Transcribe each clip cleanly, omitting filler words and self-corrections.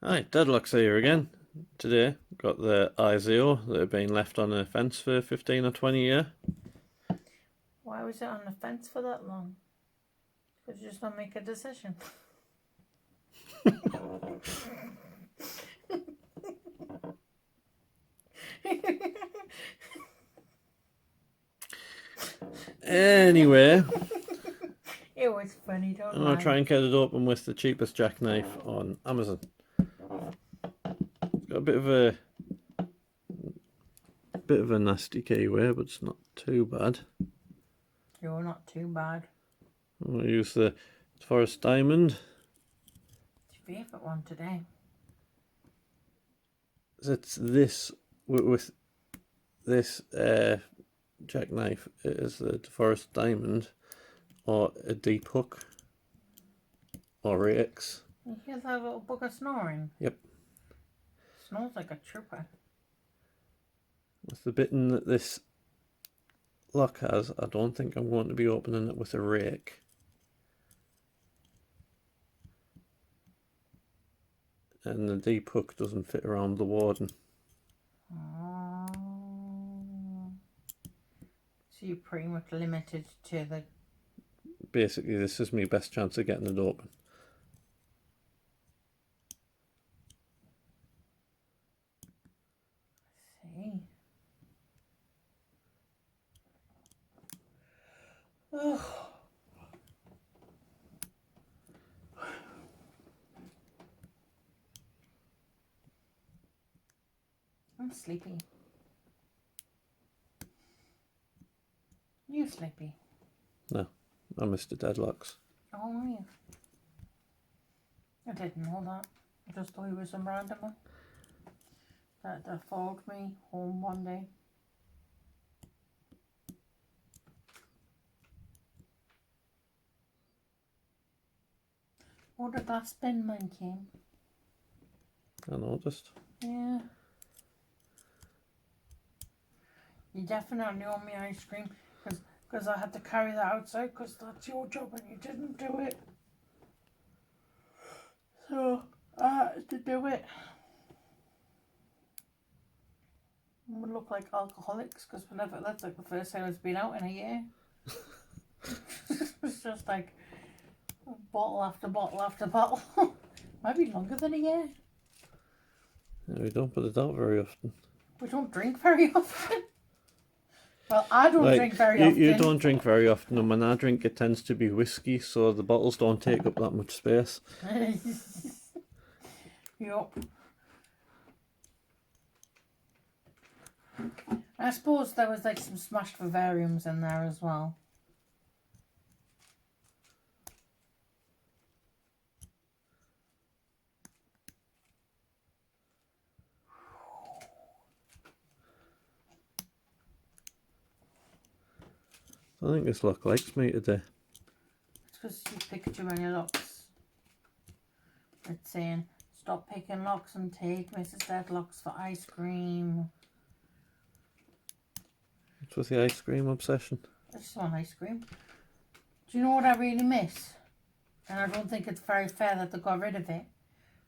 Hi, Deadlocks here again. Today, got the ISEO that have been left on a fence for 15 or 20 years. Why was it on the fence for that long? Could you just not make a decision? Anyway, It was funny, don't I'm going to try lie. and get it open with the cheapest jackknife on Amazon. It's got a bit of a nasty keyway, but it's not too bad. You're not too bad. I'm going to use the Forest Diamond. It's your favourite one today. It's this with this jackknife. It is the Forest Diamond or a deep hook or rakes. You hear that little bugger snoring? Yep. Snores like a trooper. With the bitten that this lock has, I don't think I'm going to be opening it with a rake. And the deep hook doesn't fit around the warden. Oh. So you're pretty much limited to the... Basically, this is my best chance of getting it open. See? Oh. I'm sleepy. You sleepy? No, I missed the Deadlocks. Oh, are you? I didn't know that. I just thought he was some randomer that followed me home one day. Oh, the glass bin man came. I noticed. Yeah. You definitely owe me ice cream because I had to carry that outside because that's your job and you didn't do it. So I had to do it. We look like alcoholics because that's like the first time it's been out in a year. It's just like bottle after bottle after bottle. Might be longer than a year. Yeah, we don't put it out very often. We don't drink very often. Well, I don't drink very often. You don't drink very often, and when I drink, it tends to be whiskey, so the bottles don't take up that much space. Yup. I suppose there was like some smashed vivariums in there as well. I think this lock likes me today. It's because you picked too many locks. It's saying, stop picking locks and take Mrs. Deadlocks for ice cream. What's with the ice cream obsession? I just want ice cream. Do you know what I really miss? And I don't think it's very fair that they got rid of it.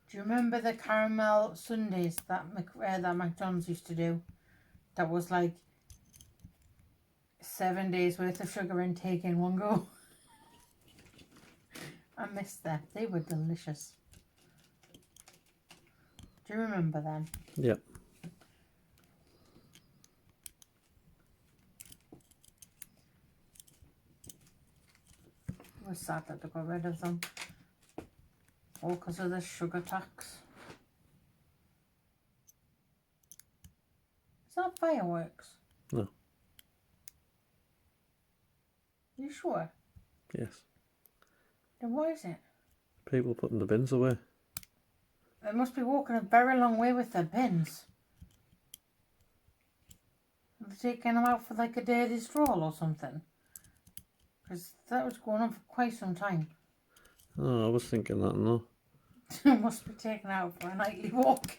Do you remember the caramel sundaes that McDonald's used to do? That was like 7 days worth of sugar intake in one go. I miss them. They were delicious. Do you remember them? Yep. It was sad that they got rid of them. All because of the sugar tax. Is that fireworks? No. You sure? Yes. Then why is it? People putting the bins away. They must be walking a very long way with their bins. Are they taking them out for like a daily stroll or something? Because that was going on for quite some time. Oh, I was thinking that, no. They must be taken out for a nightly walk.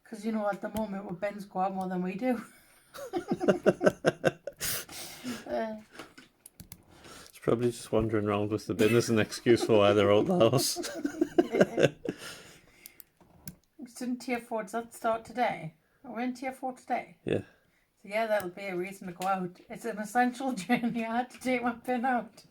Because you know, at the moment, our bins go out more than we do. It's probably just wandering around with the bin as an excuse for why they're out the house. Didn't tier 4, does that start today? We're in tier 4 today. Yeah. So yeah, that'll be a reason to go out. It's an essential journey. I had to take my pin out.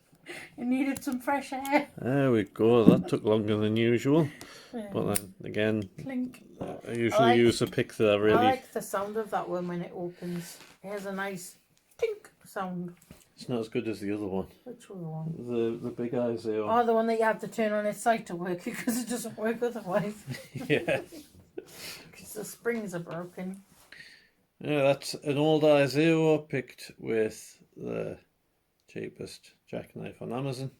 It needed some fresh air. There we go. That took longer than usual. But then again, Clink. I usually use a pick that I really. I like the sound of that one when it opens. It has a nice tink sound. It's not as good as the other one. Which other one? The big ISEO. Oh, the one that you have to turn on its side to work because it doesn't work otherwise. Yeah. Because the springs are broken. Yeah, that's an old ISEO picked with the cheapest jackknife on Amazon.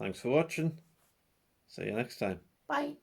Thanks for watching. See you next time. Bye.